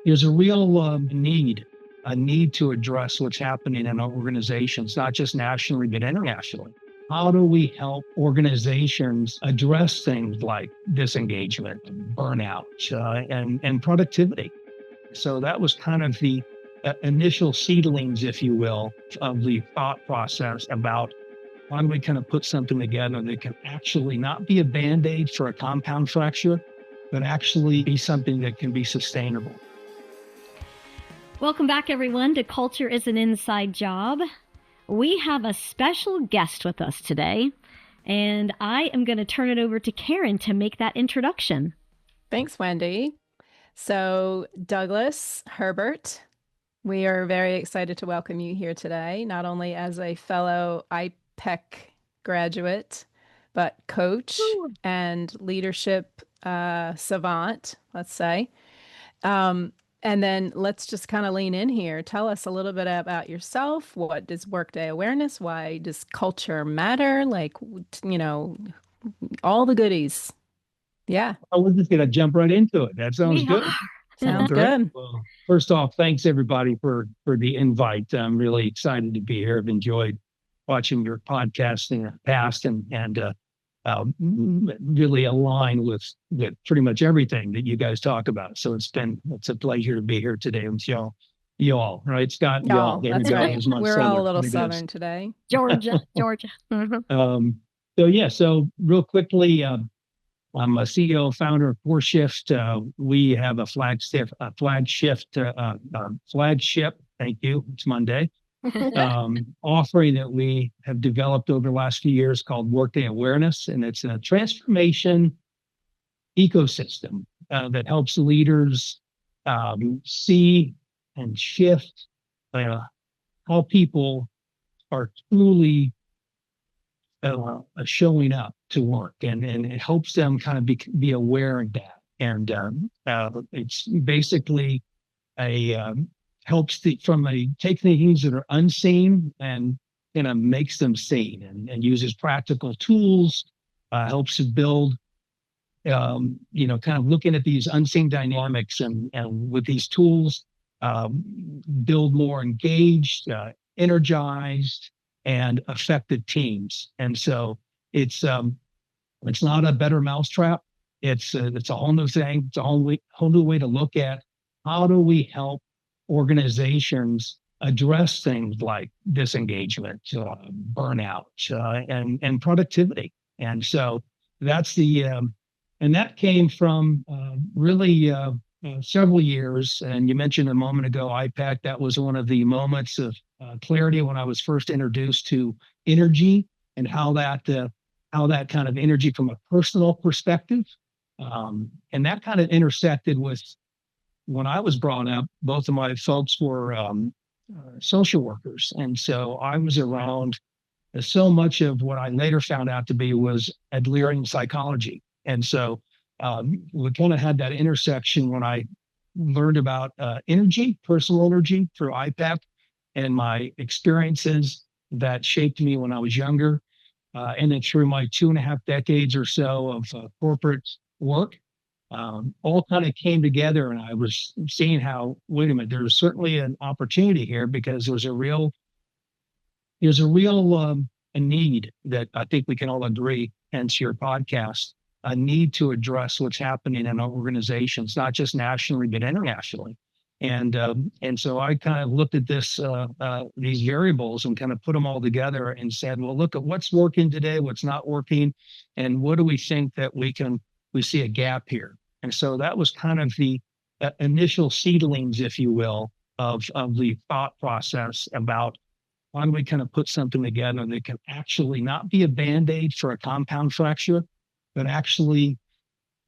There's a real a need to address what's happening in our organizations, not just nationally, but internationally. How do we help organizations address things like disengagement, burnout, and productivity? So that was kind of the initial seedlings, if you will, of the thought process about how do we kind of put something together that can actually not be a band-aid for a compound fracture, but actually be something that can be sustainable. Welcome back, everyone, to Culture is an Inside Job. We have a special guest with us today, and I am going to turn it over to Karen to make that introduction. Thanks, Wendy. So, Douglas Herbert, we are very excited to welcome you here today, not only as a fellow IPEC graduate, but coach and leadership savant, let's say. And then let's just kind of lean in here. Tell us a little bit about yourself. What does Workday Awareness? Why does culture matter? Like, all the goodies. Yeah. I was just going to jump right into it. That sounds good. Sounds good. Well, first off, thanks everybody for the invite. I'm really excited to be here. I've enjoyed watching your podcast in the past and really align with pretty much everything that you guys talk about. So it's a pleasure to be here today with y'all, right? Scott, y'all. That's right. We're all a little Southern today. Georgia. So real quickly, I'm a CEO, founder of CoreShift. We have a flagship. Thank you. It's Monday. Offering that we have developed over the last few years called Workday Awareness, and it's a transformation ecosystem that helps leaders see and shift how people are truly showing up to work, and it helps them kind of be aware of that. And it's basically helps take things that are unseen and makes them seen, and uses practical tools, helps to build, kind of looking at these unseen dynamics, and with these tools, build more engaged, energized, and effective teams. And so it's not a better mousetrap. It's a whole new thing. It's a whole new way to look at how do we help organizations address things like disengagement, burnout, and productivity. And so that's and that came from really several years. And you mentioned a moment ago, IPEC. That was one of the moments of clarity when I was first introduced to energy, and how that kind of energy from a personal perspective, and that kind of intersected with when I was brought up. Both of my folks were social workers, and so I was around so much of what I later found out to be was Adlerian psychology. And so we kind of had that intersection when I learned about energy, personal energy, through IPEC, and my experiences that shaped me when I was younger. And then through my 2.5 decades or so of corporate work, all kind of came together, and I was seeing how, wait a minute, there's certainly an opportunity here, because there's a real a need that I think we can all agree, hence your podcast, a need to address what's happening in our organizations, not just nationally, but internationally. And so I kind of looked at these variables and kind of put them all together and said, well, look at what's working today, what's not working, and what do we think that we see a gap here. And so that was kind of the initial seedlings, if you will, of the thought process about how do we kind of put something together that can actually not be a band-aid for a compound fracture, but actually,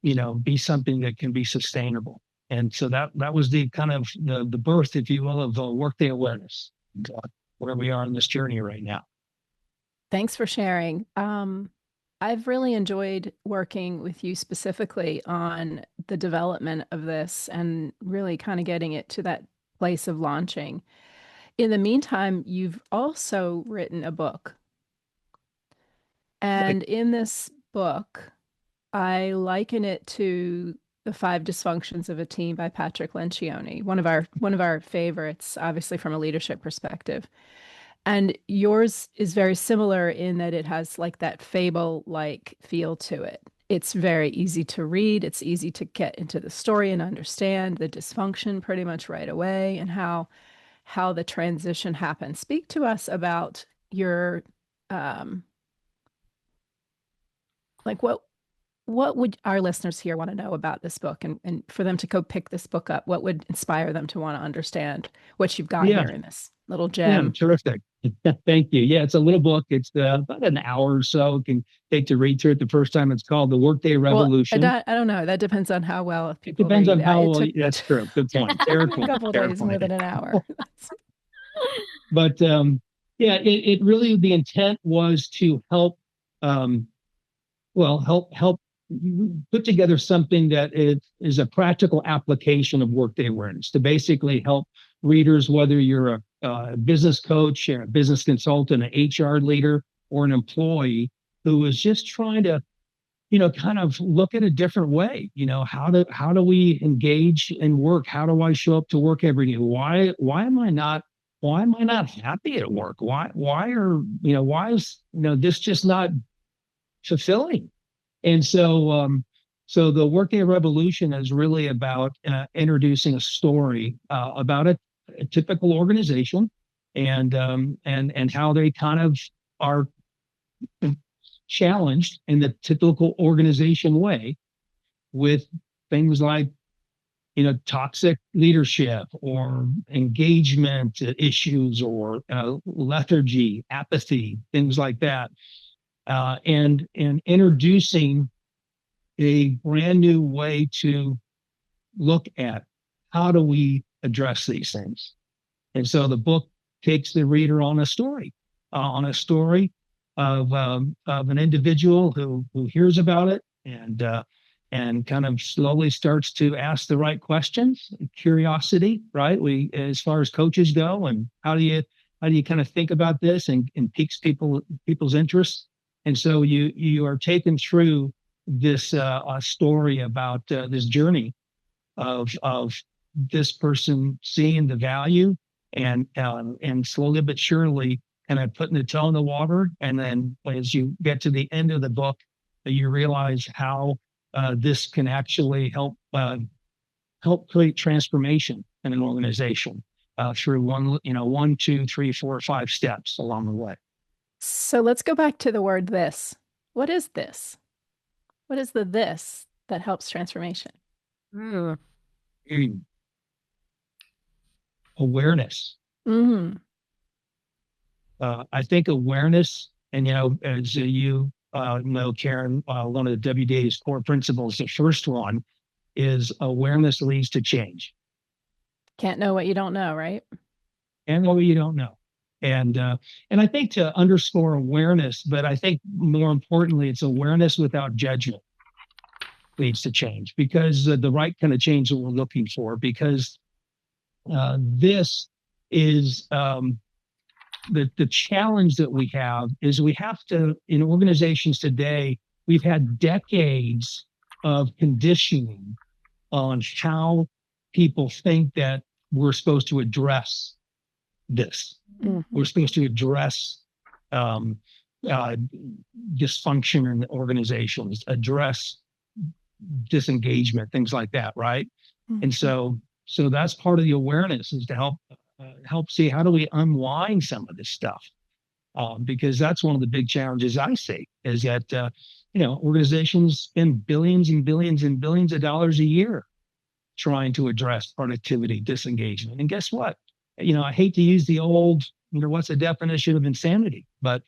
be something that can be sustainable. And so that was the kind of the birth, if you will, of the Workday Awareness, where we are in this journey right now. Thanks for sharing. I've really enjoyed working with you specifically on the development of this, and really kind of getting it to that place of launching. In the meantime, you've also written a book. And in this book, I liken it to The Five Dysfunctions of a Team by Patrick Lencioni. One of our favorites, obviously from a leadership perspective. And yours is very similar in that it has like that fable-like feel to it. It's very easy to read. It's easy to get into the story and understand the dysfunction pretty much right away and how the transition happens. Speak to us about your like what would our listeners here want to know about this book and for them to go pick this book up? What would inspire them to want to understand what you've got Yeah. here in this little Yeah, gem? terrific. Thank you. Yeah, it's a little book. It's about an hour or so. It can take to read through it the first time. It's called The Workday Revolution. Well, I don't know. That depends on how well It people depends read. on how well. Took That's true. Good point. Fair point. a couple Fair days more point. than an hour. But yeah, it really, the intent was to help, help put together something that is a practical application of Workday awareness to basically help readers, whether you're a business coach, a business consultant, an HR leader, or an employee who is just trying to, kind of look at a different way. How do we engage in work? How do I show up to work every day? Why am I not happy at work? Why is this just not fulfilling? And so the Workday Revolution is really about introducing a story about a typical organization and how they kind of are challenged in the typical organization way with things like toxic leadership or engagement issues or lethargy, apathy, things like that, and introducing a brand new way to look at how do we address these things. And so the book takes the reader on a story of an individual who hears about it and kind of slowly starts to ask the right questions. Curiosity, right? As far as coaches go, and how do you kind of think about this and piques people's interest. And so you are taken through this story about this journey of this person seeing the value and slowly but surely kind of putting the toe in the water. And then as you get to the end of the book, you realize how this can actually help create transformation in an organization through one, two, three, 4, 5 steps along the way. So let's go back to the word this. What is this? What is the this that helps transformation? Awareness. Mm-hmm. I think awareness, and as you know, Karen, one of the WDA's core principles, the first one is awareness leads to change. Can't know what you don't know, right? And know what you don't know. And I think to underscore awareness, but I think more importantly, it's awareness without judgment leads to change, because the right kind of change that we're looking for, because this is the challenge that we have to, in organizations today, we've had decades of conditioning on how people think that we're supposed to address this. Mm-hmm. We're supposed to address dysfunction in organizations, address disengagement, things like that, right? Mm-hmm. And so that's part of the awareness, is to help see how do we unwind some of this stuff, because that's one of the big challenges I see, is that organizations spend billions and billions and billions of dollars a year trying to address productivity, disengagement, and guess what? I hate to use the old, what's the definition of insanity, but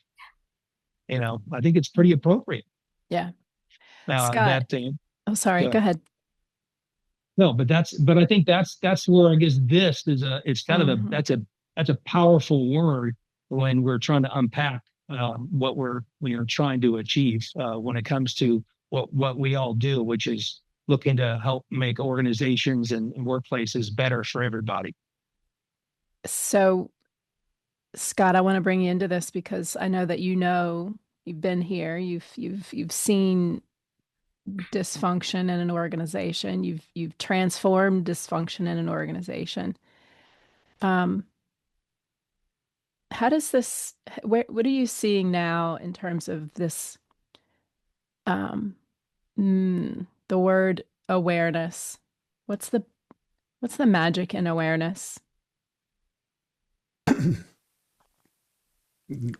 I think it's pretty appropriate. Yeah. Scott. Oh, sorry. Go ahead. No, but I think that's where I guess this is it's kind of that's a powerful word when we're trying to unpack what we're trying to achieve when it comes to what we all do, which is looking to help make organizations and workplaces better for everybody. So, Scott, I want to bring you into this because I know that you've been here, you've seen dysfunction in an organization. You've transformed dysfunction in an organization. How does this, what are you seeing now in terms of this, the word awareness? What's the magic in awareness?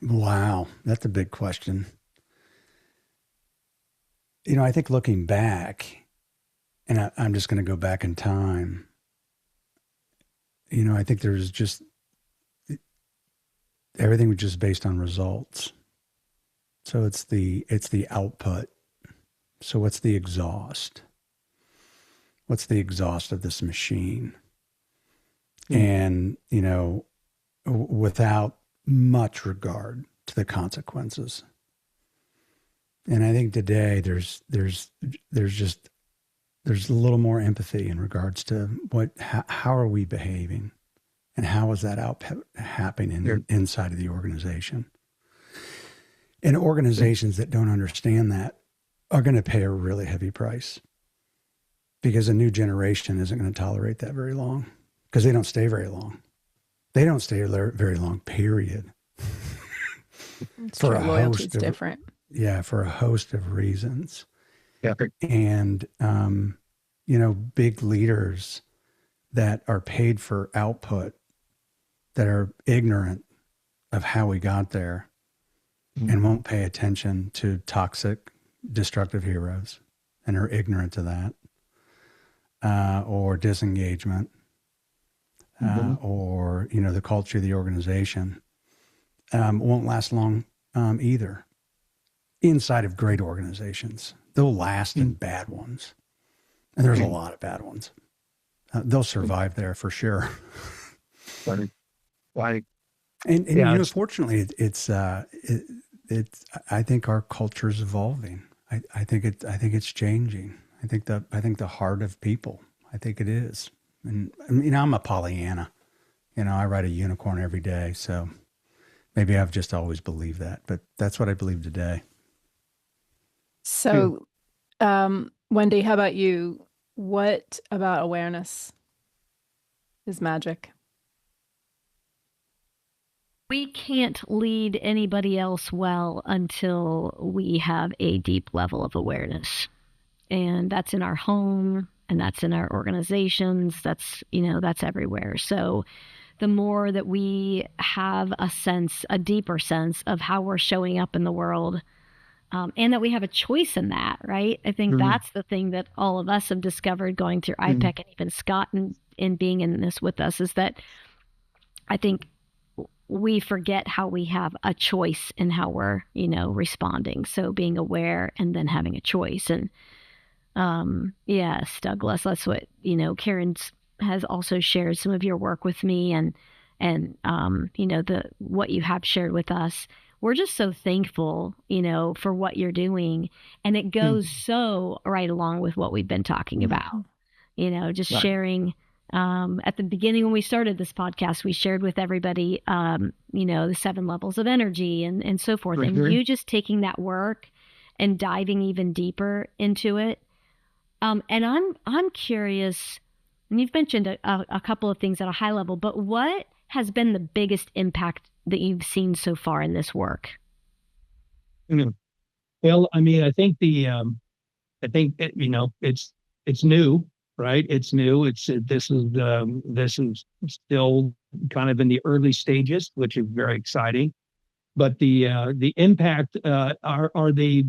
Wow, that's a big question. You know, I think looking back, and I'm just going to go back in time, you know, I think there's just, everything was just based on results. So it's the output. So what's the exhaust? What's the exhaust of this machine? And, you know, without much regard to the consequences. And I think today there's a little more empathy in regards to how are we behaving, and how is that output happening inside of the organization. And organizations that don't understand that are going to pay a really heavy price, because a new generation isn't going to tolerate that very long, because they don't stay very long. They don't stay there very long, period. For loyalty is different. Yeah, for a host of reasons. Yeah. And, you know, big leaders that are paid for output, that are ignorant of how we got there, and won't pay attention to toxic, destructive heroes, and are ignorant to that, or disengagement, or, you know, the culture of the organization, won't last long either. Inside of great organizations, they'll last in bad ones. And there's a lot of bad ones. They'll survive there for sure. Why? And you know, fortunately, it's I think our culture is evolving. I think it's changing. I think the heart of people, I think it is. And you know, I'm a Pollyanna. You know, I ride a unicorn every day. So maybe I've just always believed that, but that's what I believe today. So, Wendy, how about you? What about awareness is magic? We can't lead anybody else well until we have a deep level of awareness. And that's in our home, and that's in our organizations. That's, you know, that's everywhere. So the more that we have a deeper sense of how we're showing up in the world, and that we have a choice in that, right? I think that's the thing that all of us have discovered going through IPEC, and even Scott in being in this with us, is that I think we forget how we have a choice in how we're, you know, responding. So being aware and then having a choice. And yes, Douglas, that's what, you know, Karen has also shared some of your work with me, and you know, what you have shared with us. We're just so thankful, you know, for what you're doing. And it goes so right along with what we've been talking about, you know, just sharing. At the beginning, when we started this podcast, we shared with everybody, you know, the 7 levels of energy and so forth. And you just taking that work and diving even deeper into it. And I'm curious, and you've mentioned a couple of things at a high level, but what has been the biggest impact that you've seen so far in this work? Well, I mean, I think you know, it's new, right? It's new. This is still kind of in the early stages, which is very exciting. But the impact are the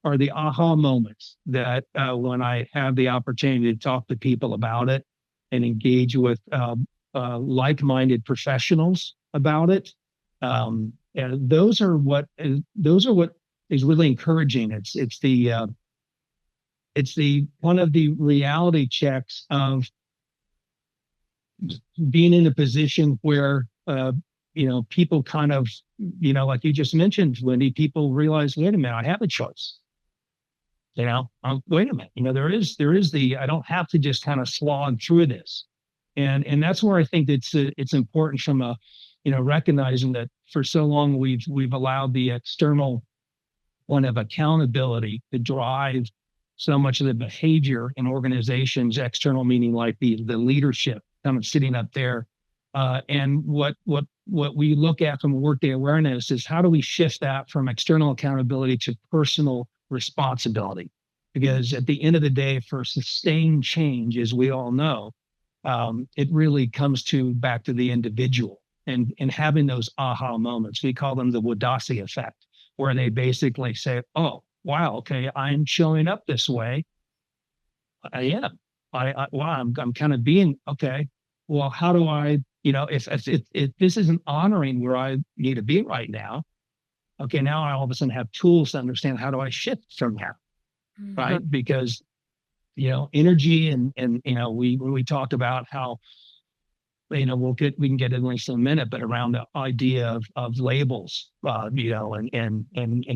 aha moments that when I have the opportunity to talk to people about it and engage with like-minded professionals about it. And those are what is really encouraging. It's the one of the reality checks of being in a position where you know, people kind of, you know, like you just mentioned, Wendy, people realize, wait a minute, I have a choice. You know, wait a minute, you know, there is I don't have to just kind of slog through this. And that's where I think it's important from a, you know, recognizing that for so long we've allowed the external one of accountability to drive so much of the behavior in organizations, external, meaning like the leadership kind of sitting up there. And what we look at from Workday Awareness is how do we shift that from external accountability to personal responsibility? Because at the end of the day, for sustained change, as we all know, it really comes back to the individual and having those aha moments. We call them the Wadasi effect, where they basically say, oh, wow, okay, I'm showing up this way. I am. Wow, I'm kind of being, okay, well, how do I, if this isn't honoring where I need to be right now, okay, now I all of a sudden have tools to understand how do I shift from that, right? Because, energy and we talked about how, we can get in a minute, but around the idea of labels, and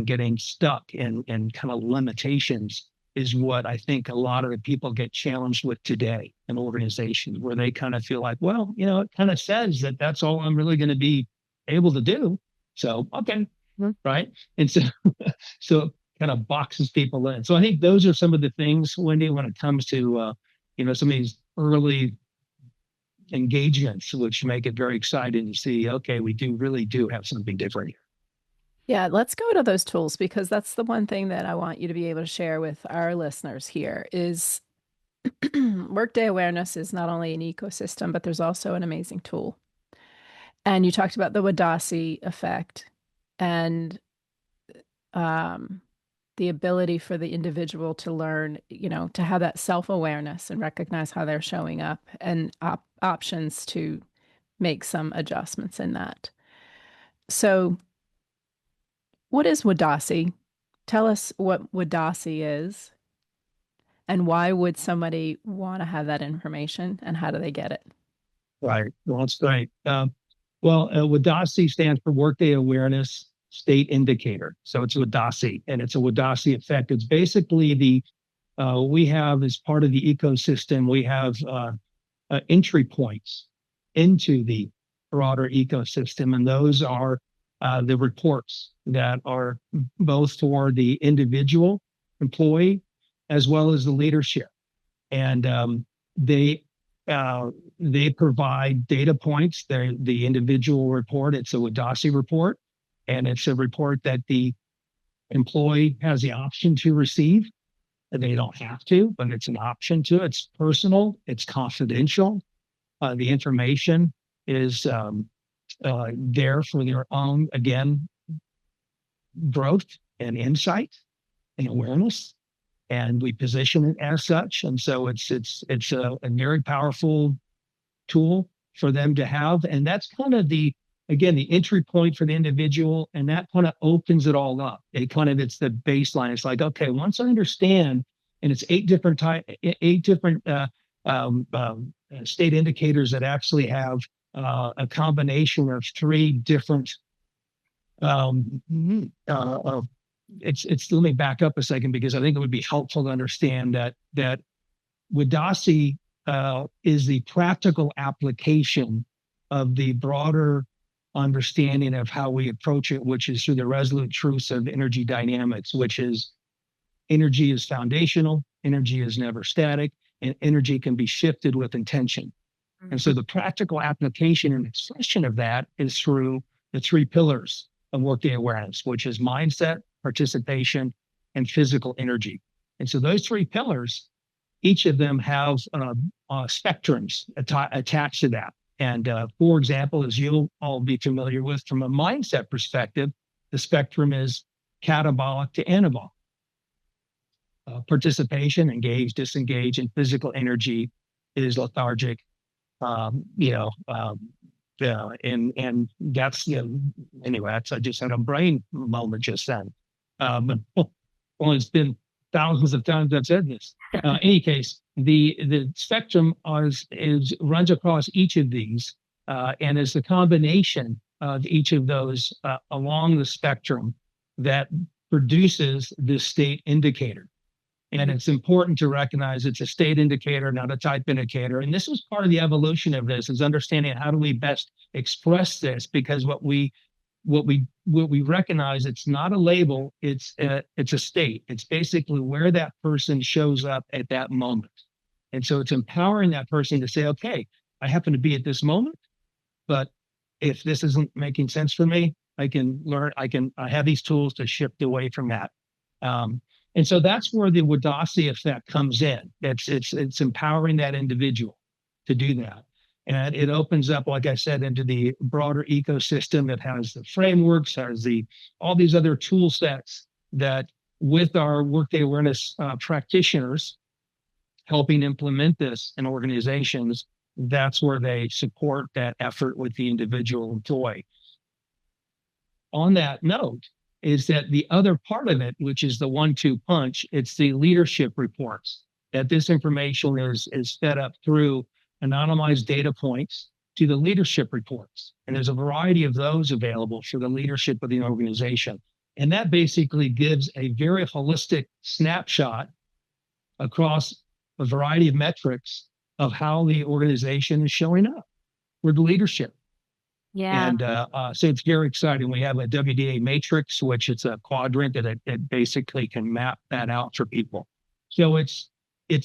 getting stuck and kind of limitations is what I think a lot of the people get challenged with today in organizations, where they kind of feel like, well, it kind of says that that's all I'm really going to be able to do. So, okay. Right. And so it kind of boxes people in. So I think those are some of the things, Wendy, when it comes to, some of these early engagements, which make it very exciting to see, okay, we really do have something different here. Yeah, let's go to those tools, because that's the one thing that I want you to be able to share with our listeners here is Workday Awareness is not only an ecosystem, but there's also an amazing tool. And you talked about the Wadasi effect and the ability for the individual to learn, to have that self-awareness and recognize how they're showing up and options to make some adjustments in that. So what is Wadasi? Tell us what Wadasi is and why would somebody want to have that information and how do they get it? Right. Well, that's great. Wadasi stands for Workday Awareness State Indicator. So it's Wadasi, and it's a Wadasi effect. It's basically we have, as part of the ecosystem, we have entry points into the broader ecosystem, and those are the reports that are both for the individual employee as well as the leadership. And they provide data points. The individual report, it's a Wadasi report, and it's a report that the employee has the option to receive. They don't have to, but it's an option to. It's personal, it's confidential. The information is there for their own, again, growth and insight and awareness, and we position it as such. And so it's a very powerful tool for them to have, and that's kind of the entry point for the individual, and that kind of opens it all up. It's the baseline. It's like, okay, once I understand, and it's eight different state indicators that actually have a combination of three different. Let me back up a second, because I think it would be helpful to understand that Wadasi is the practical application of the broader understanding of how we approach it, which is through the resolute truths of energy dynamics, which is energy is foundational, energy is never static, and energy can be shifted with intention. And so the practical application and expression of that is through the three pillars of Workday Awareness, which is mindset, participation, and physical energy. And so those three pillars, each of them have spectrums attached to that. And for example, as you'll all be familiar with from a mindset perspective, the spectrum is catabolic to anabolic. Participation, engage, disengage, and physical energy is lethargic. And that's, anyway, I just had a brain moment just then. But it's been thousands of times I've said this. Any case, the spectrum runs across each of these, and is the combination of each of those along the spectrum that produces this state indicator. And it's important to recognize it's a state indicator, not a type indicator. And this was part of the evolution of this, is understanding how do we best express this, because what we what we recognize, it's not a label, it's a state. It's basically where that person shows up at that moment. And so it's empowering that person to say, okay, I happen to be at this moment, but if this isn't making sense for me, I can learn, I have these tools to shift away from that. And so that's where the Wadasi effect comes in. It's empowering that individual to do that. And it opens up, like I said, into the broader ecosystem that has the frameworks, has all these other tool sets that with our Workday Awareness practitioners helping implement this in organizations, that's where they support that effort with the individual employee. On that note, is that the other part of it, which is the 1-2 punch, it's the leadership reports, that this information is fed up through anonymized data points to the leadership reports. And there's a variety of those available for the leadership of the organization. And that basically gives a very holistic snapshot across a variety of metrics of how the organization is showing up with leadership. Yeah. And so it's very exciting. We have a WDA matrix, which it's a quadrant that it basically can map that out for people. So it's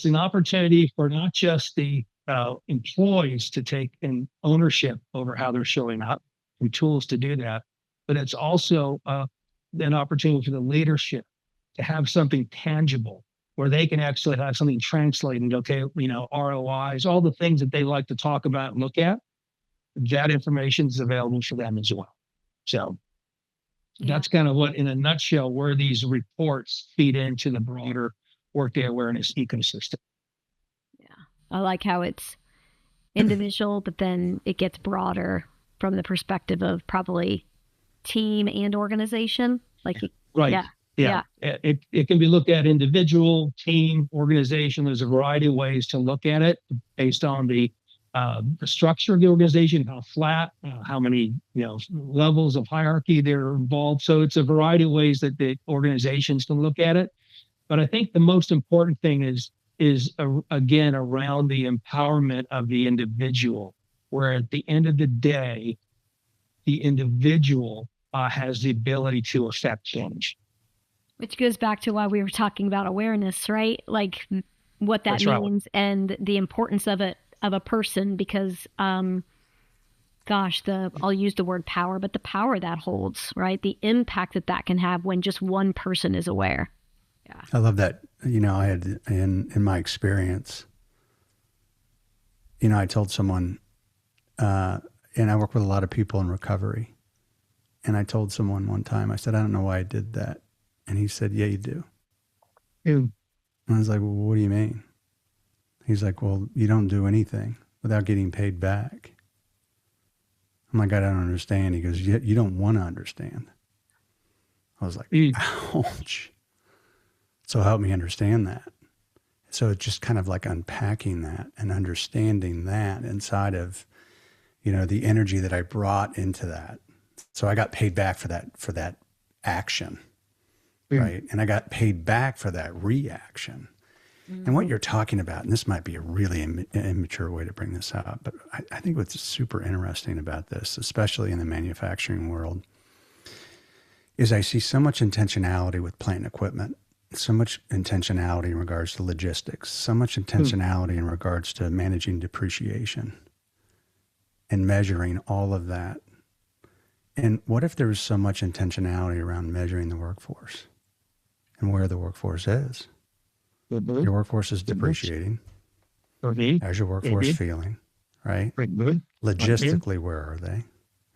an opportunity for not just the employees to take an ownership over how they're showing up and tools to do that, but it's also an opportunity for the leadership to have something tangible where they can actually have something translated. Okay, ROIs, all the things that they like to talk about and look at. That information is available for them as well. So that's kind of what, in a nutshell, where these reports feed into the broader Workday Awareness ecosystem. Yeah. I like how it's individual, but then it gets broader from the perspective of probably team and organization. Right. Yeah. It can be looked at individual, team, organization. There's a variety of ways to look at it based on the structure of the organization, how flat, how many levels of hierarchy they're involved. So it's a variety of ways that the organizations can look at it. But I think the most important thing is again around the empowerment of the individual, where at the end of the day, the individual has the ability to affect change. Which goes back to why we were talking about awareness, right? Like what that means and the importance of it, of a person, because I'll use the word power, but the power that holds, right? The impact that can have when just one person is aware. Yeah. I love that. I had in my experience, I told someone, and I work with a lot of people in recovery. And I told someone one time, I said, I don't know why I did that. And he said, yeah, you do. And I was like, well, what do you mean? He's like, well, you don't do anything without getting paid back. I'm like, I don't understand. He goes, you don't want to understand. I was like, ouch. So help me understand that. So it's just kind of like unpacking that and understanding that inside of, the energy that I brought into that. So I got paid back for that action, right? And I got paid back for that reaction. And what you're talking about, and this might be a really immature way to bring this up, but I think what's super interesting about this, especially in the manufacturing world, is I see so much intentionality with plant and equipment, so much intentionality in regards to logistics, so much intentionality in regards to managing depreciation and measuring all of that. And what if there's so much intentionality around measuring the workforce and where the workforce is? Your workforce is depreciating. How's your workforce feeling, right? Logistically, where are they,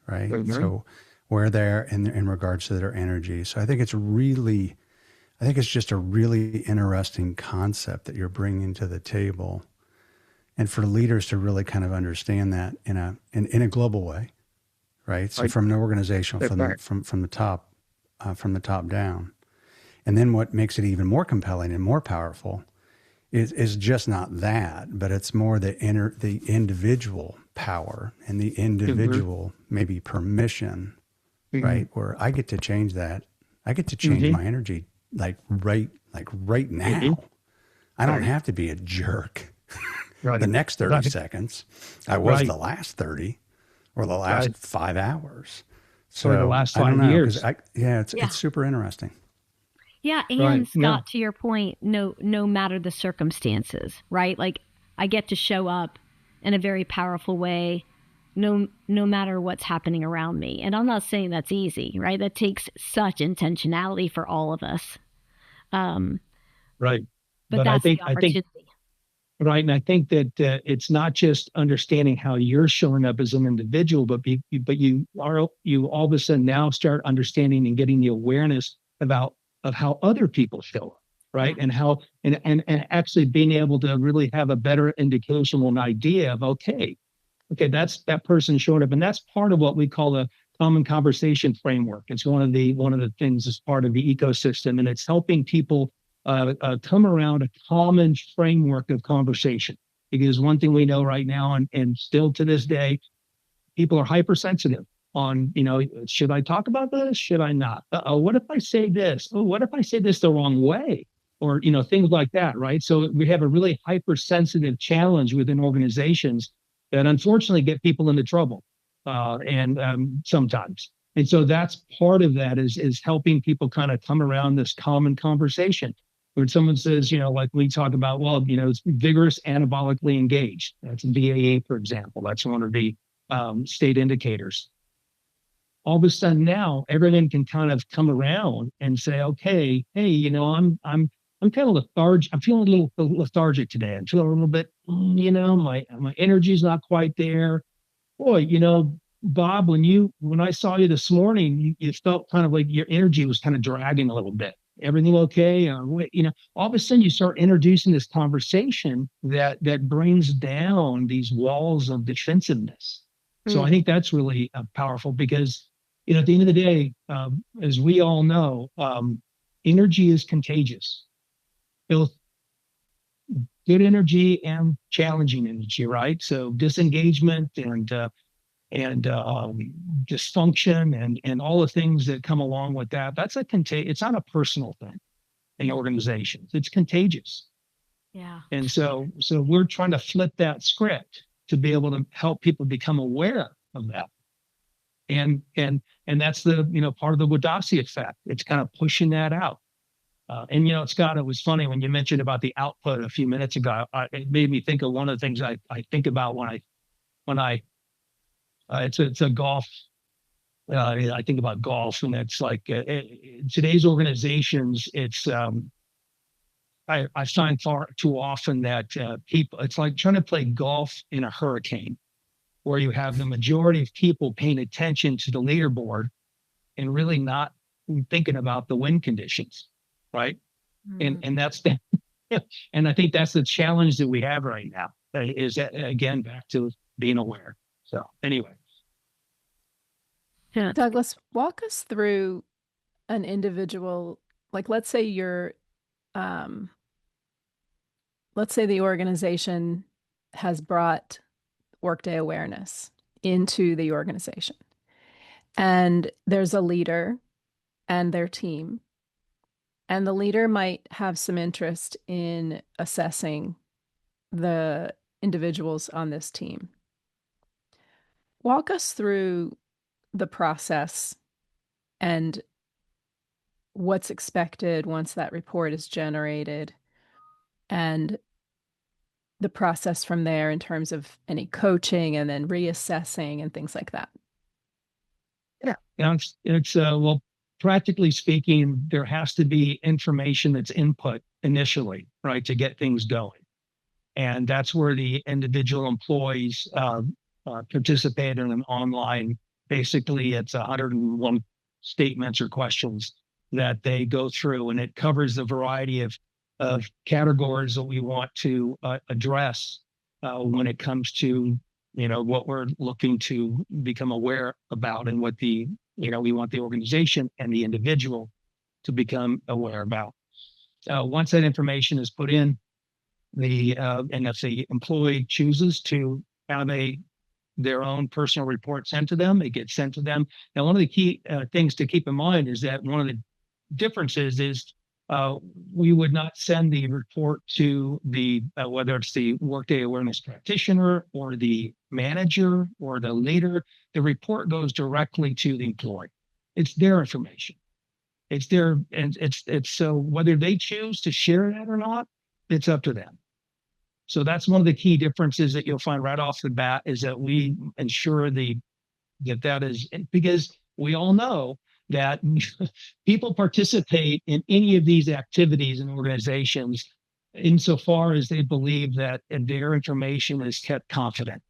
right? So where they're in regards to their energy. So I think it's just a really interesting concept that you're bringing to the table, and for leaders to really kind of understand that in a global way, right? So from an organization, from the top down. And then what makes it even more compelling and more powerful is just not that, but it's more the individual power and the individual maybe permission, right? Where I get to change that. I get to change my energy right now. I don't have to be a jerk the next 30 seconds. I was the last 30 or the last 5 hours. for the last I don't 5 know, years. it's super interesting. Yeah, and Right. Scott, to your point, no matter the circumstances, right? Like I get to show up in a very powerful way, no matter what's happening around me. And I'm not saying that's easy, right? That takes such intentionality for all of us. Right. But I that's the think opportunity. right, and I think that it's not just understanding how you're showing up as an individual, but you all of a sudden now start understanding and getting the awareness of how other people show up, right? Yeah. And how and actually being able to really have a better indication or an idea of okay, that's that person showing up, and that's part of what we call a common conversation framework. It's one of the things as part of the ecosystem, and it's helping people come around a common framework of conversation. Because one thing we know right now, and still to this day, people are hypersensitive on, should I talk about this? Should I not? What if I say this? Oh, what if I say this the wrong way? Or, things like that, right? So we have a really hypersensitive challenge within organizations that unfortunately get people into trouble, and sometimes. And so that's part of that is helping people kind of come around this common conversation. When someone says, like we talk about, well, it's vigorous anabolically engaged. That's VAA, for example. That's one of the state indicators. All of a sudden now, everyone can kind of come around and say, okay, hey, I'm kind of lethargic. I'm feeling a little lethargic today. I'm feeling a little bit, my energy's not quite there. Boy, Bob, when I saw you this morning, you felt kind of like your energy was kind of dragging a little bit. Everything okay? All of a sudden you start introducing this conversation that brings down these walls of defensiveness. So I think that's really powerful because, at the end of the day, as we all know, energy is contagious. Both good energy and challenging energy, right? So disengagement and dysfunction and all the things that come along with that. It's not a personal thing in organizations. It's contagious. Yeah. And so we're trying to flip that script to be able to help people become aware of that. And that's the, part of the Wadasi effect. It's kind of pushing that out. And Scott, it was funny when you mentioned about the output a few minutes ago. It made me think of one of the things I think about when I it's a golf. I think about golf, and it's like today's organizations. It's I find far too often that people. It's like trying to play golf in a hurricane, where you have the majority of people paying attention to the leaderboard and really not thinking about the wind conditions, right? And that's the, and I think that's the challenge that we have right now. Is that, again, back to being aware. So anyway. Yeah. Douglas, walk us through an individual, like let's say let's say the organization has brought Workday awareness into the organization, and there's a leader and their team, and the leader might have some interest in assessing the individuals on this team. Walk us through the process and what's expected once that report is generated, and the process from there in terms of any coaching and then reassessing and things like that. Yeah, it's well, practically speaking, there has to be information that's input initially, right, to get things going, and that's where the individual employees participate in an online. Basically, it's 101 statements or questions that they go through, and it covers a variety of categories that we want to address when it comes to what we're looking to become aware about, and what we want the organization and the individual to become aware about. Once that information is put in, and if the employee chooses to have their own personal report sent to them, it gets sent to them. Now, one of the key things to keep in mind is that one of the differences is we would not send the report to the whether it's the Workday Awareness practitioner or the manager or the leader. The report goes directly to the employee. It's their information. It's their, and it's so whether they choose to share that or not, it's up to them. So that's one of the key differences that you'll find right off the bat, is that we ensure that is, because we all know that people participate in any of these activities and organizations insofar as they believe that their information is kept confident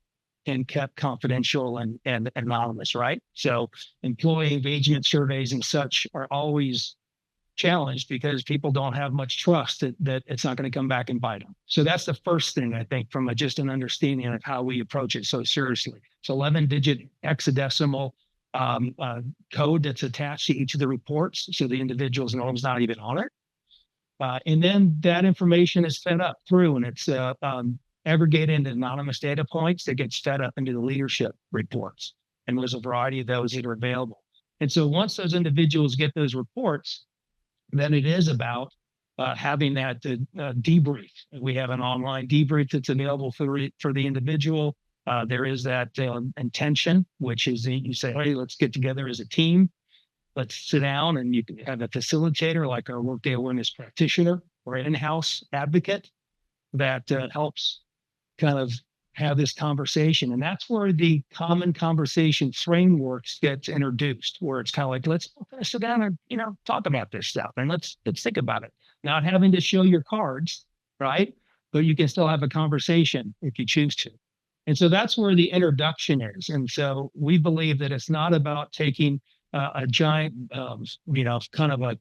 and kept confidential and anonymous, right? So employee engagement surveys and such are always challenged because people don't have much trust that it's not going to come back and bite them. So that's the first thing, I think, from just an understanding of how we approach it so seriously. It's 11-digit hexadecimal code that's attached to each of the reports, so the individual's name's not even on it. And then that information is fed up through, and it's aggregated into anonymous data points that gets fed up into the leadership reports. And there's a variety of those that are available. And so once those individuals get those reports, then it is about having that debrief. We have an online debrief that's available for the individual. There is that intention, which is you say, hey, let's get together as a team. Let's sit down, and you can have a facilitator like our Workday Awareness practitioner or an in-house advocate that helps kind of have this conversation. And that's where the common conversation frameworks gets introduced, where it's kind of like, let's sit down and, talk about this stuff, and let's think about it. Not having to show your cards, right? But you can still have a conversation if you choose to. And so that's where the introduction is. And so we believe that it's not about taking a giant, kind of a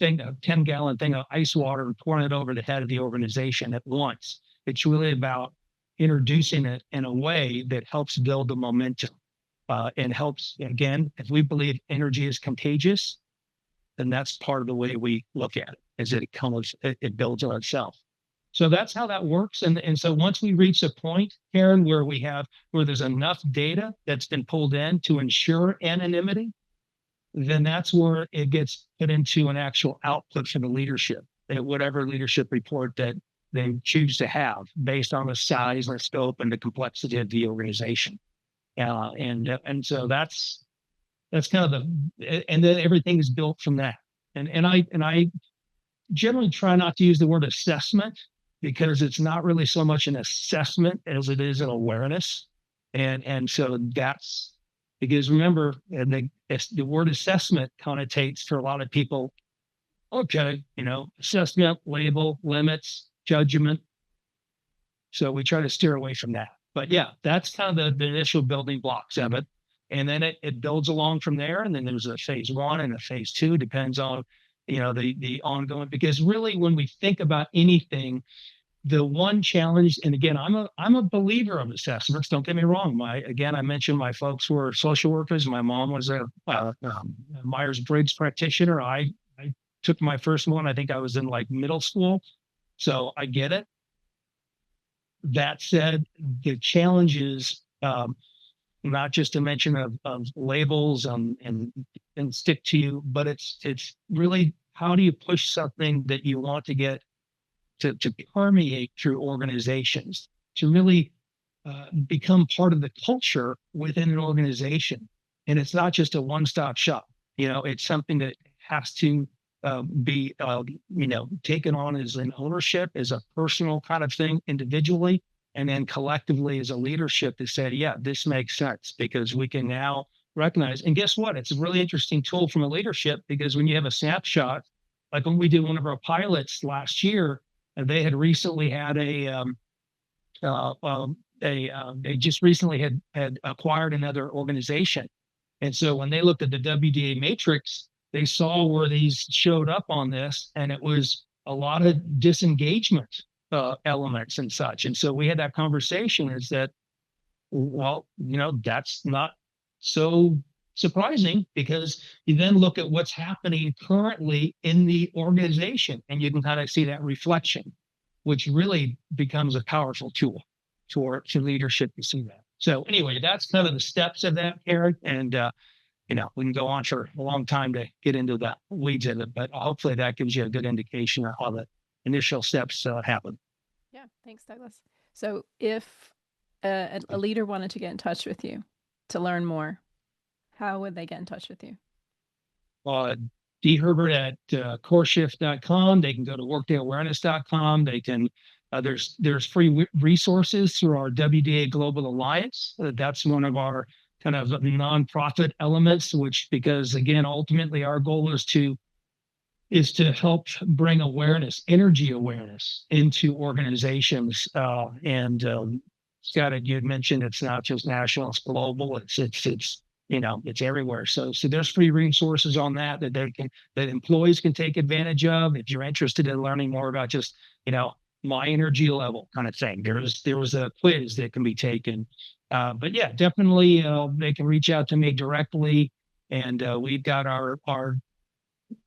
10-gallon thing of ice water and pouring it over the head of the organization at once. It's really about introducing it in a way that helps build the momentum and helps, again, if we believe energy is contagious, then that's part of the way we look at it, is that it builds on itself. So that's how that works. And so once we reach a point, Karen, where there's enough data that's been pulled in to ensure anonymity, then that's where it gets put into an actual output for the leadership, whatever leadership report that they choose to have based on the size and scope and the complexity of the organization. And so that's kind of and then everything is built from that. And I generally try not to use the word assessment, because it's not really so much an assessment as it is an awareness. And so that's because, remember, the word assessment connotates for a lot of people, okay, assessment, label, limits, judgment. So we try to steer away from that. But yeah, that's kind of the initial building blocks of it. And then it builds along from there. And then there's a phase 1 and a phase 2, depends on, the ongoing, because really when we think about anything, the one challenge, and again, I'm a believer of assessments. Don't get me wrong. I mentioned my folks were social workers. My mom was a Myers-Briggs practitioner. I took my first one. I think I was in middle school. So I get it. That said, the challenges, not just a mention of labels and stick to you, but it's really, how do you push something that you want to get to permeate through organizations, to really become part of the culture within an organization. And it's not just a one-stop shop. It's something that has to be, taken on as an ownership, as a personal kind of thing individually, and then collectively as a leadership to say, yeah, this makes sense, because we can now recognize. And guess what? It's a really interesting tool from a leadership, because when you have a snapshot, like when we did one of our pilots last year, they had recently had they just recently had acquired another organization. And so when they looked at the WDA matrix, they saw where these showed up on this, and it was a lot of disengagement elements and such. And so we had that conversation, is that, well, that's not so surprising, because you then look at what's happening currently in the organization, and you can kind of see that reflection, which really becomes a powerful tool to leadership to see that. So anyway, that's kind of the steps of that, Karen. And we can go on for a long time to get into the weeds of it, but hopefully that gives you a good indication of how the initial steps happen. Yeah, thanks, Douglas. So if a leader wanted to get in touch with you to learn more, how would they get in touch with you? Herbert at CoreShift.com. They can go to workdayawareness.com. They can, there's free resources through our WDA Global Alliance. That's one of our kind of nonprofit elements, which, because again, ultimately our goal is to help bring awareness, energy awareness into organizations. Scott, you had mentioned it's not just national, it's global. It's everywhere. So there's free resources on that employees can take advantage of. If you're interested in learning more about just, my energy level kind of thing, there was a quiz that can be taken. But yeah, definitely they can reach out to me directly. And we've got our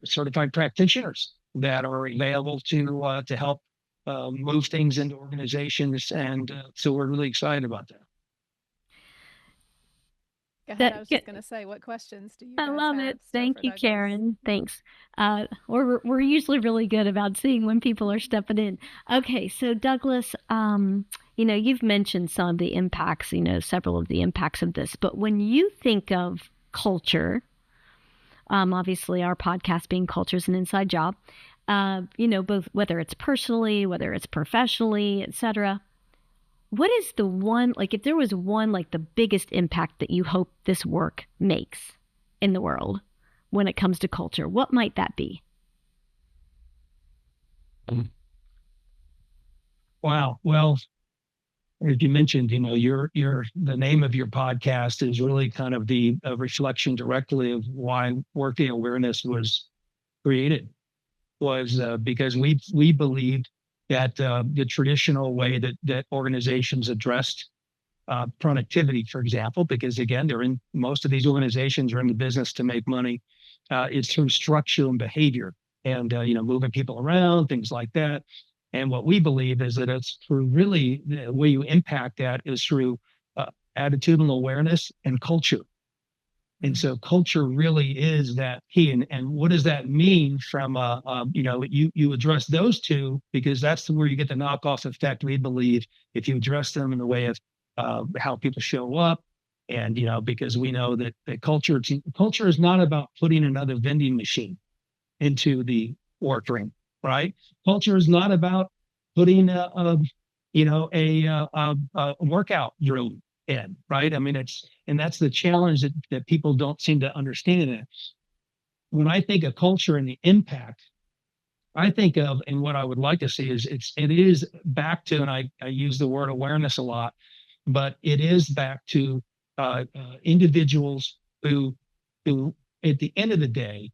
certified practitioners that are available to help move things into organizations. And so we're really excited about that. Go ahead. I was just going to say, what questions do you guys I love have it. still Thank for you, Douglas? Karen. Thanks. We're usually really good about seeing when people are stepping in. Okay, so Douglas, you've mentioned some of the impacts, several of the impacts of this, but when you think of culture, obviously our podcast being Culture is an Inside Job, both whether it's personally, whether it's professionally, etc. What is the one, if there was one, the biggest impact that you hope this work makes in the world when it comes to culture? What might that be? Wow. Well, as you mentioned, the name of your podcast is really kind of the reflection directly of why Workday Awareness was created, was because we believed that the traditional way that organizations addressed productivity, for example, because again, most of these organizations are in the business to make money, is through structure and behavior and, moving people around, things like that. And what we believe is that it's through really the way you impact that is through attitudinal awareness and culture. And so culture really is that key. And what does that mean from, you address those two, because that's where you get the knockoff effect, we believe, if you address them in the way of how people show up. And, because we know that culture is not about putting another vending machine into the workroom, right? Culture is not about putting a workout room in, right? I mean, and that's the challenge that people don't seem to understand it. When I think of culture and the impact, I think of, and what I would like to see is it is back to, and I use the word awareness a lot, but it is back to individuals who at the end of the day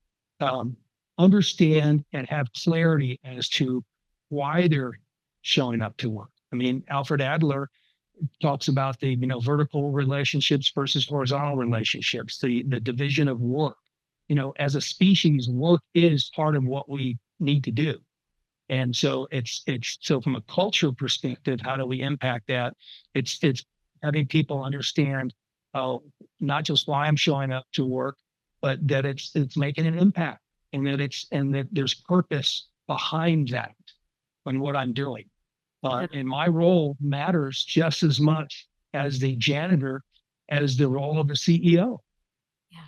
understand and have clarity as to why they're showing up to work. I mean, Alfred Adler talks about the vertical relationships versus horizontal relationships, the division of work. As a species, work is part of what we need to do. And so it's so from a culture perspective, how do we impact that? It's having people understand not just why I'm showing up to work, but that it's making an impact, and that there's purpose behind that and what I'm doing. And my role matters just as much as the janitor as the role of the CEO. Yeah,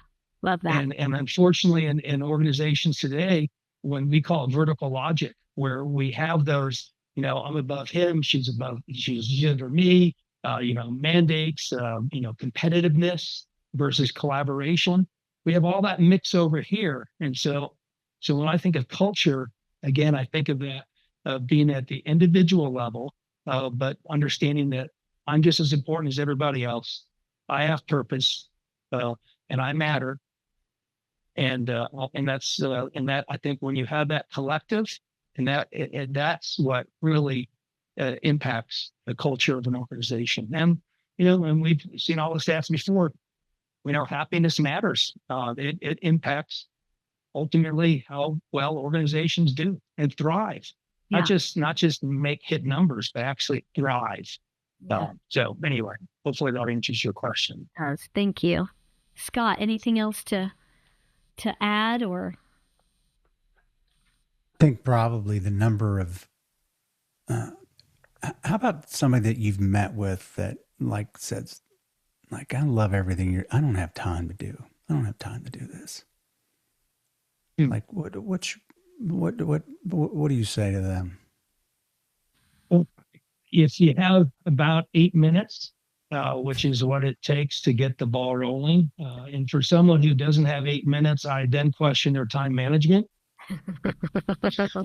love that. And unfortunately, in organizations today, when we call it vertical logic, where we have those, I'm above him, she's under me, mandates, competitiveness versus collaboration. We have all that mix over here. And so when I think of culture, again, I think of that being at the individual level, but understanding that I'm just as important as everybody else. I have purpose, and I matter. And that's I think when you have that collective, and that's what really impacts the culture of an organization. And and we've seen all the stats before. Happiness matters. It impacts ultimately how well organizations do and thrive. Yeah. Not just hit numbers, but actually thrive. Yeah. So anyway, hopefully that answers your question. It does. Thank you. Scott, anything else to add? Or I think probably the number of, how about somebody that you've met with that like says, like, I love everything I don't have time to do. I don't have time to do this. Like, what do you say to them? Well, if you have about 8 minutes, which is what it takes to get the ball rolling, and for someone who doesn't have 8 minutes, I then question their time management,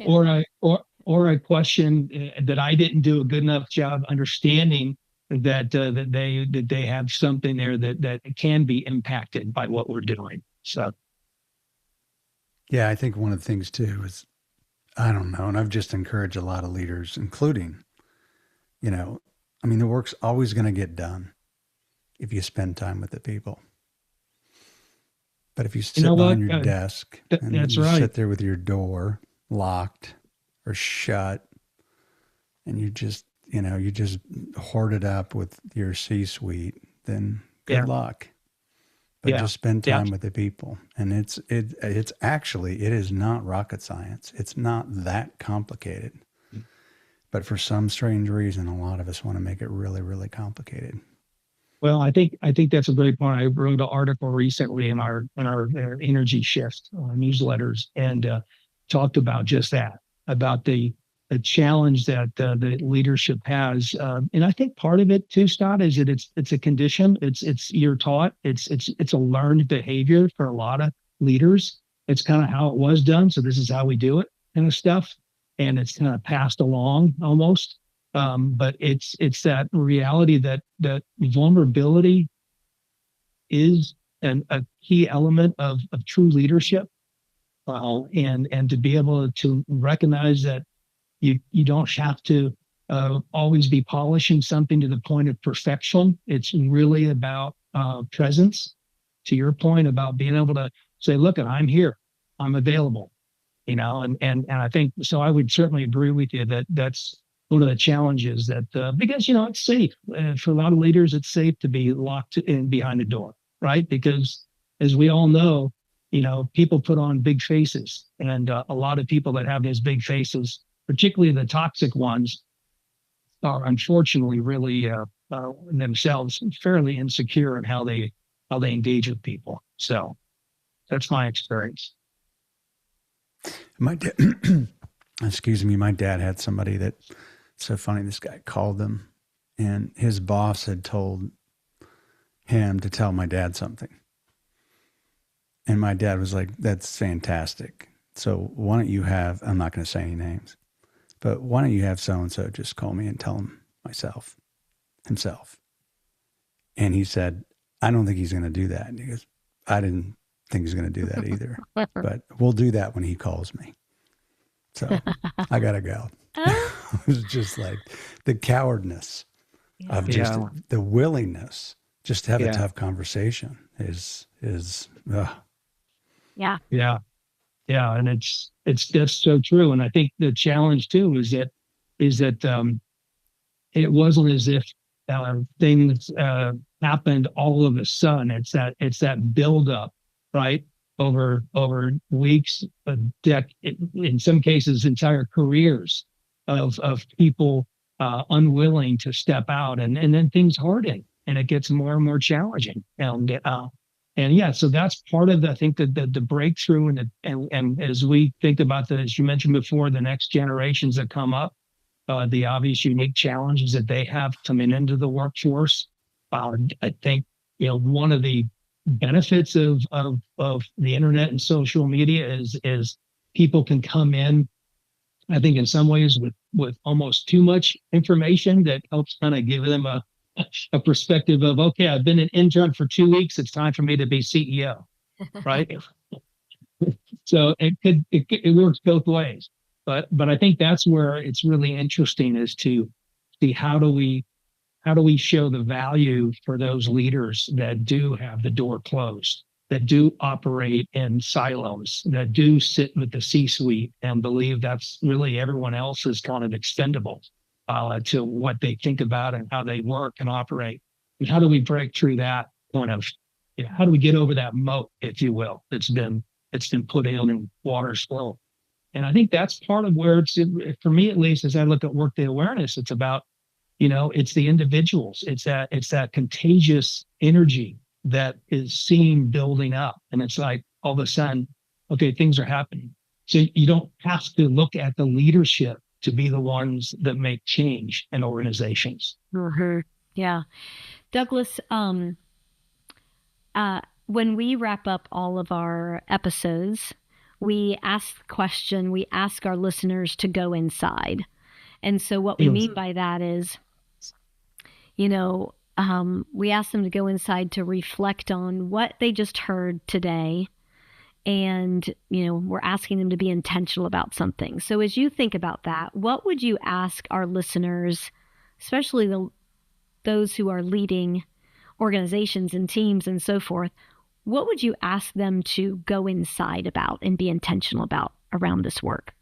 or I question that I didn't do a good enough job understanding that they have something there that can be impacted by what we're doing. So, yeah, I think one of the things too is, I don't know, and I've just encouraged a lot of leaders, including, the work's always going to get done if you spend time with the people. But if you sit behind your desk and that's you right. sit there with your door locked or shut, and you just hoard it up with your C-suite, then good luck. But just spend time with the people. And it's actually, it is not rocket science. It's not that complicated. But for some strange reason, a lot of us want to make it really, really complicated. Well, I think that's a great point. I wrote an article recently in our Energy Shift newsletters, and talked about just that, about the challenge that the leadership has, and I think part of it too, Scott, is that it's a condition. It's you're taught. It's a learned behavior for a lot of leaders. It's kind of how it was done, so this is how we do it, kind of stuff, and it's kind of passed along almost. But it's that reality that vulnerability is a key element of true leadership, and to be able to recognize that you don't have to always be polishing something to the point of perfection. It's really about presence. To your point about being able to say, "Look, I'm here, I'm available," and I think so. I would certainly agree with you that that's one of the challenges that because it's safe for a lot of leaders. It's safe to be locked in behind a door, right? Because as we all know, people put on big faces, and a lot of people that have these big faces, particularly the toxic ones, are unfortunately really themselves fairly insecure in how they engage with people. So that's my experience. Excuse me, my dad had somebody that, so funny, this guy called them, and his boss had told him to tell my dad something. And my dad was like, "That's fantastic. So why don't you have," I'm not going to say any names, "but why don't you have so-and-so just call me and tell him himself." And he said, "I don't think he's going to do that." And he goes, "I didn't think he's going to do that either, but we'll do that when he calls me. So I got to go." It was just like the cowardness of just the willingness just to have a tough conversation is Yeah. And it's just so true. And I think the challenge too is that it wasn't as if things happened all of a sudden. It's that buildup, right? Over weeks, in some cases, entire careers of people unwilling to step out, and then things harden, and it gets more and more challenging. And so that's part of I think the breakthrough, and as we think about as you mentioned before, the next generations that come up, the obvious unique challenges that they have coming into the workforce. I think one of the benefits of the internet and social media is people can come in, I think, in some ways with almost too much information that helps kind of give them a perspective of, okay, I've been an intern for 2 weeks. It's time for me to be CEO, right? So it works both ways, but I think that's where it's really interesting, is to see how do we show the value for those leaders that do have the door closed, that do operate in silos, that do sit with the C-suite and believe that's really everyone else is kind of expendable to what they think about and how they work and operate. And how do we break through that kind of how do we get over that moat, if you will, it's been put in and water's flow. And I think that's part of where for me, at least, as I look at workday awareness, it's about, it's the individuals. It's that contagious energy that is seen building up. And it's like all of a sudden, okay, things are happening. So you don't have to look at the leadership to be the ones that make change in organizations. Mm-hmm. Yeah. Douglas, when we wrap up all of our episodes, we ask the question, we ask our listeners to go inside. And so what we mean by that is, we ask them to go inside to reflect on what they just heard today. And, we're asking them to be intentional about something. So as you think about that, what would you ask our listeners, especially those who are leading organizations and teams and so forth, what would you ask them to go inside about and be intentional about around this work?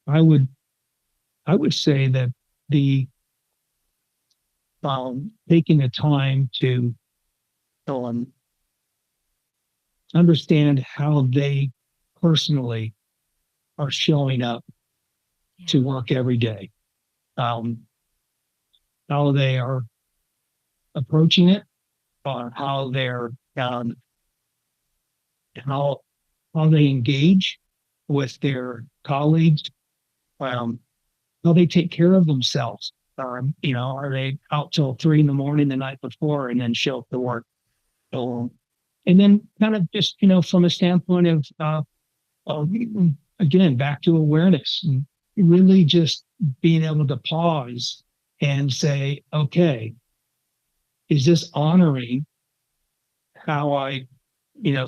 I would say that the taking the time to understand how they personally are showing up to work every day, how they are approaching it, or how they're how they engage with their colleagues, how they take care of themselves. Are they out till 3 a.m. the night before and then show up to work? And then kind of just, from a standpoint of again, back to awareness, really just being able to pause and say, okay, is this honoring how I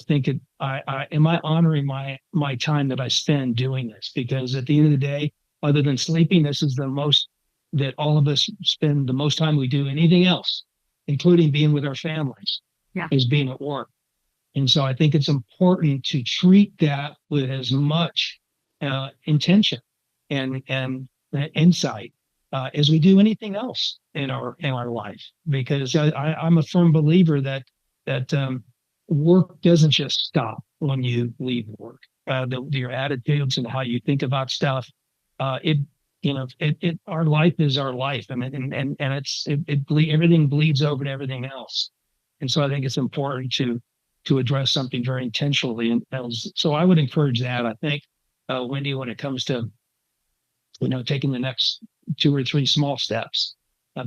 think am I honoring my time that I spend doing this? Because at the end of the day, other than sleeping, this is the most that all of us spend the most time we do anything else, including being with our families, is being at work. And so I think it's important to treat that with as much intention and insight as we do anything else in our life. Because I'm a firm believer that work doesn't just stop when you leave work. Your attitudes and how you think about stuff, our life is our life. I mean, and everything bleeds over to everything else. And so I think it's important to address something very intentionally. And so I would encourage that. I think, Wendy, when it comes to, taking the next 2 or 3 small steps,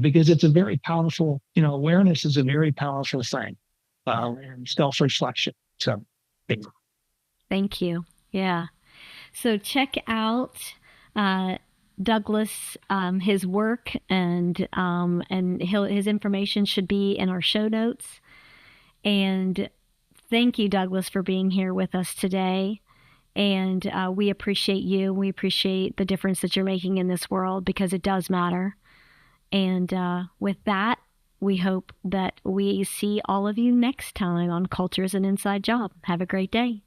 because it's a very powerful, awareness is a very powerful thing, and self-reflection. So thank you. Yeah. So check out Douglas, his work, and his information should be in our show notes. And thank you, Douglas, for being here with us today. And we appreciate you. We appreciate the difference that you're making in this world, because it does matter. And with that, we hope that we see all of you next time on Culture is an Inside Job. Have a great day.